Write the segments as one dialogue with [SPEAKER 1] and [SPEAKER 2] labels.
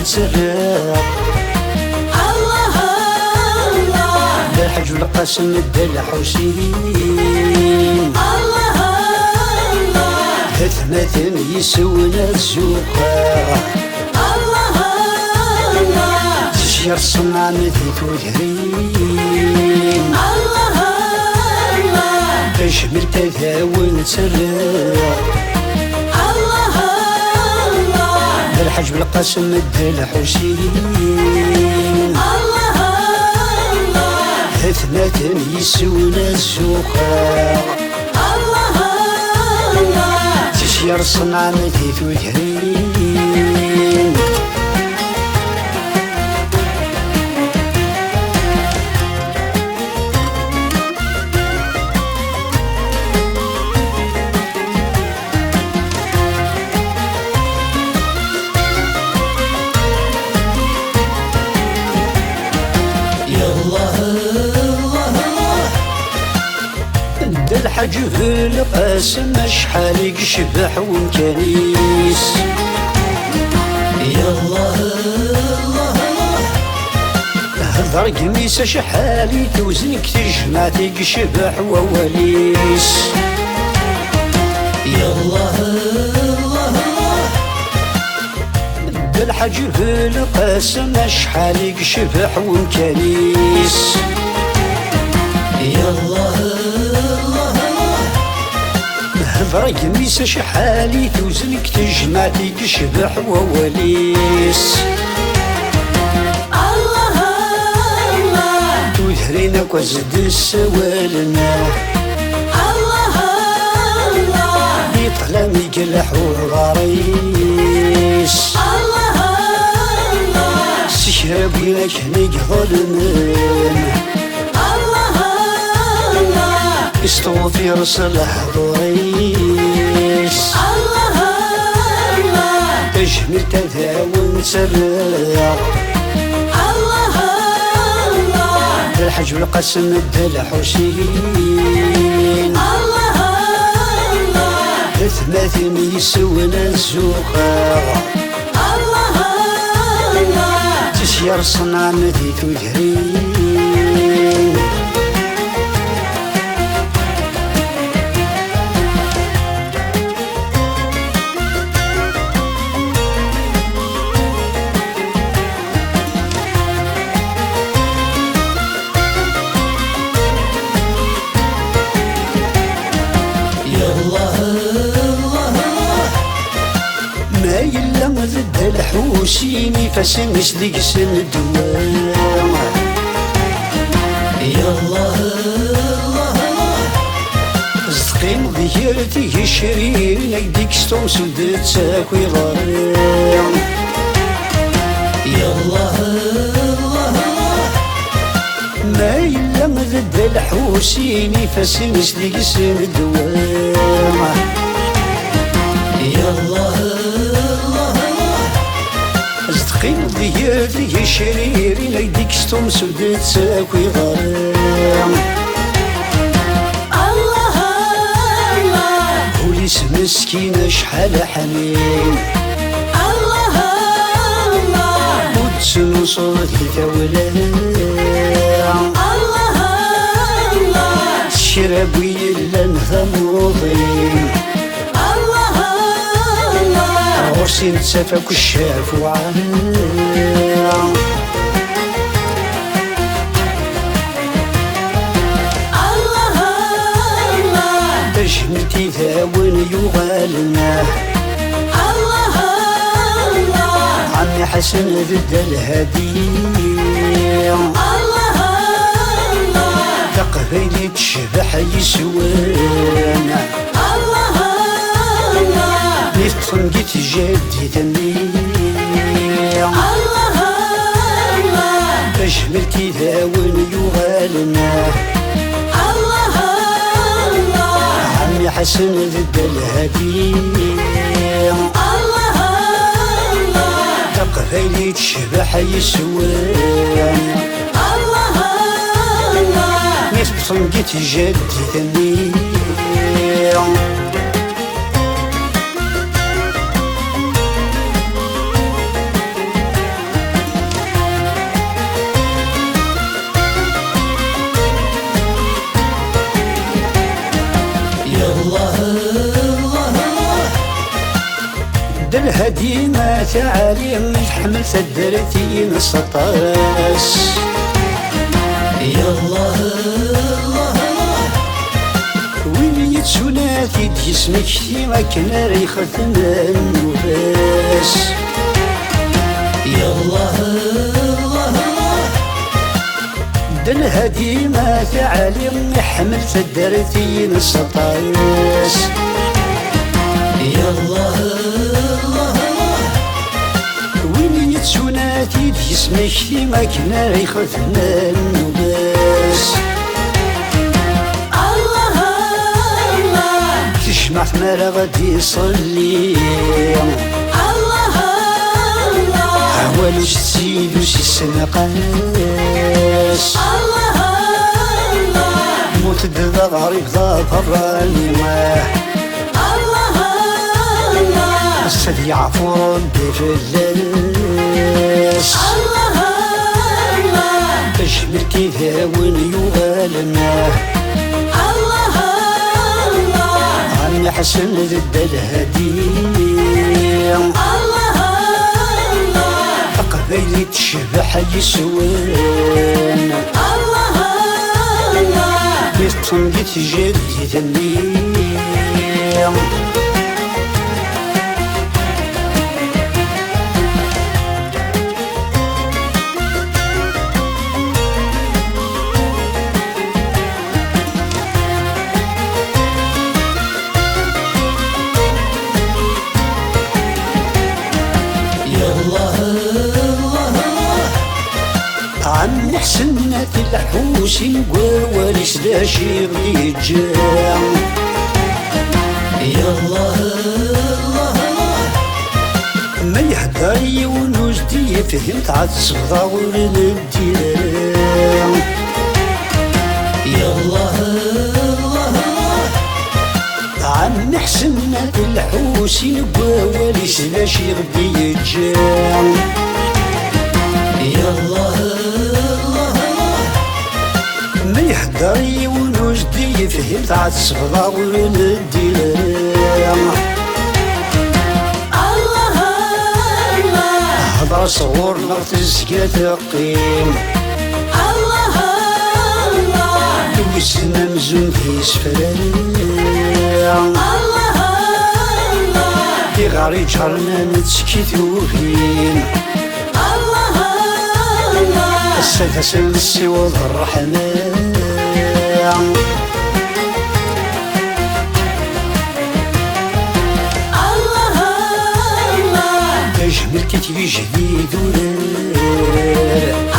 [SPEAKER 1] ونسرق
[SPEAKER 2] الله الله
[SPEAKER 1] بالحج والقاسم الدلع حسين
[SPEAKER 2] الله الله
[SPEAKER 1] هثمة يسونا الزوقة
[SPEAKER 2] الله الله
[SPEAKER 1] تشير الصنع مثيت وجهين
[SPEAKER 2] الله الله
[SPEAKER 1] تشمل تذاون تسرق
[SPEAKER 2] الله الله
[SPEAKER 1] بالحج والقاسم الدلع حسين
[SPEAKER 2] الله الله
[SPEAKER 1] هثمة يسونا الزوقة
[SPEAKER 2] الله الله
[SPEAKER 1] تشير الصنع مثيت وجهين الحج في القاسم شحال يشبح ومكانيس يا الله الله هضر قميس شحال توزنك تجمع يشبح ووليس يا الله الله الحج في القاسم شحال يشبح ومكانيس يا الله هضر قميس شحالي توزنك تجمع يشبح ووليس
[SPEAKER 2] الله الله
[SPEAKER 1] وذهرينك وزد السوالنا
[SPEAKER 2] الله الله
[SPEAKER 1] يطلع ميقلح وغريس
[SPEAKER 2] الله الله
[SPEAKER 1] سشرب لك نقضل من استوفي رسل حضوريس
[SPEAKER 2] الله الله
[SPEAKER 1] تجمل تذاون سرق
[SPEAKER 2] الله الله
[SPEAKER 1] الحج والقسم الدلع حسين
[SPEAKER 2] الله الله
[SPEAKER 1] ثماثين يسونا الزوقة
[SPEAKER 2] الله الله
[SPEAKER 1] تسير صنع مثيت وجهين ما يلم ضد الحوسيني فسنس ذيك سن الدوام يا الله الله صدقين ذكرتي الشرير يديك ستوم سودت ساكوي ضريم يا الله الله ما يلم ضد الحوسيني فسنس ذيك سن الدوام يا الله صدقين ذيرتي الشرير يديك ستوم سودت ساكوي ضريم
[SPEAKER 2] الله الله
[SPEAKER 1] وليس مسكينة شحال حنين
[SPEAKER 2] الله الله
[SPEAKER 1] وتسن وصلت لتولام
[SPEAKER 2] الله الله
[SPEAKER 1] الشراب ويلا نغمضين عرسي نتسافى كشاف وعام
[SPEAKER 2] الله الله
[SPEAKER 1] بجمتي ذاون يغالنا
[SPEAKER 2] الله الله
[SPEAKER 1] عمي حسن ضد الهدي
[SPEAKER 2] الله الله
[SPEAKER 1] تقبيلي تشبح يسوانا
[SPEAKER 2] الله الله
[SPEAKER 1] نفطن قيت جدي تنبيع
[SPEAKER 2] الله الله
[SPEAKER 1] بجملتي ذاون يغالنا
[SPEAKER 2] الله الله
[SPEAKER 1] عمي حسن ضد الهدي
[SPEAKER 2] الله الله
[SPEAKER 1] تقبيلي تشبح يسوانا
[SPEAKER 2] الله الله
[SPEAKER 1] نفطن قيت جدي تنبيع الهدي ما تعالي تحمل سدرتي نسطاس
[SPEAKER 2] يا الله الله الله
[SPEAKER 1] وين يتسوناتي جسمك ما كنا ريخة النوباس
[SPEAKER 2] يا الله الله الله
[SPEAKER 1] الهدي ما تعالي حمل سدرتي نسطاس
[SPEAKER 2] يا الله الله الله
[SPEAKER 1] وين يتسوناتي جسمك ما كنا ريخة النوباس
[SPEAKER 2] الله الله
[SPEAKER 1] تجمع ثمارة غادي يصلي
[SPEAKER 2] الله الله
[SPEAKER 1] عوالج تزيد وشي السنقاس
[SPEAKER 2] الله الله
[SPEAKER 1] موت الدذا غريب ذا براني ما
[SPEAKER 2] الله الله
[SPEAKER 1] السدي عفو ربي في اللاس
[SPEAKER 2] الله الله
[SPEAKER 1] اجمل كذا وين يغالنا
[SPEAKER 2] الله الله
[SPEAKER 1] عم حسن ضد الهدي
[SPEAKER 2] الله الله
[SPEAKER 1] قبيلي تشبح يسوان
[SPEAKER 2] الله الله
[SPEAKER 1] بيطنقت جدي ذنبي
[SPEAKER 2] يا الله الله الله
[SPEAKER 1] عم حسنة الحوسي وواليش ذا شي رجال
[SPEAKER 2] يا الله الله الله
[SPEAKER 1] ما يهدر يونس دي فهمت عاد صغار الديان
[SPEAKER 2] يا الله الله الله
[SPEAKER 1] عم حسنة الحوسي وواليش ذا شي رجال
[SPEAKER 2] يا الله الله الله
[SPEAKER 1] ما يهدر يونس دي فهمت عاد صغار الديان
[SPEAKER 2] الله الله
[SPEAKER 1] هضر صغور نغت الزكاة تقيم
[SPEAKER 2] الله الله
[SPEAKER 1] وزنا مزون في سفران
[SPEAKER 2] الله الله
[SPEAKER 1] في غاري جرنا نتسكي ثوبين
[SPEAKER 2] الله الله
[SPEAKER 1] السادة سلسي وضع الرحمن
[SPEAKER 2] الله الله
[SPEAKER 1] أجمل كتبي جديد ولاد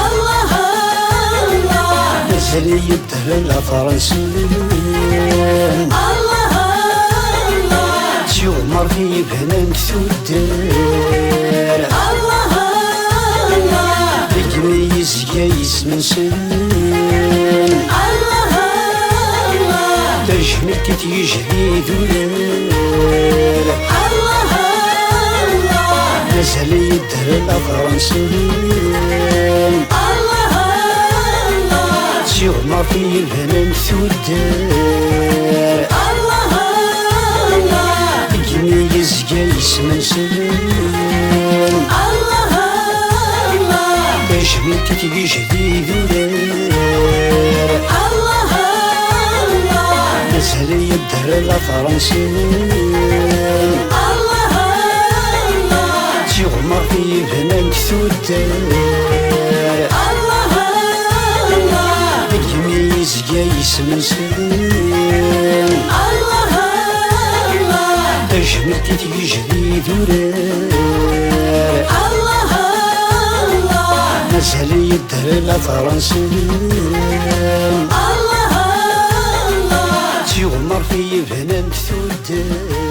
[SPEAKER 2] الله الله
[SPEAKER 1] نزل يبدل الفرنسيين
[SPEAKER 2] الله الله
[SPEAKER 1] تيغمر في بنان ثودار
[SPEAKER 2] الله الله
[SPEAKER 1] بجمي يزيز من سنين
[SPEAKER 2] الله الله
[SPEAKER 1] تجمل كتبي جديد ولاد
[SPEAKER 2] الله الله
[SPEAKER 1] نزل يبدل الفرنسيين
[SPEAKER 2] الله الله
[SPEAKER 1] تيغمر في بنان ثودار
[SPEAKER 2] الله الله
[SPEAKER 1] بجمي يزيز من سنين
[SPEAKER 2] الله الله
[SPEAKER 1] أجمل كتبي جديد ولاد
[SPEAKER 2] الله الله
[SPEAKER 1] نزل يبدل الفرنسيين
[SPEAKER 2] الله الله
[SPEAKER 1] تيغمر في بنان ثودار
[SPEAKER 2] الله الله
[SPEAKER 1] بجمي يزيز من سنين
[SPEAKER 2] الله الله
[SPEAKER 1] أجمل كتبي جديد ولاد
[SPEAKER 2] الله الله
[SPEAKER 1] نزل يبدل الفرنسيين
[SPEAKER 2] الله الله
[SPEAKER 1] تيغمر في بنان ثودار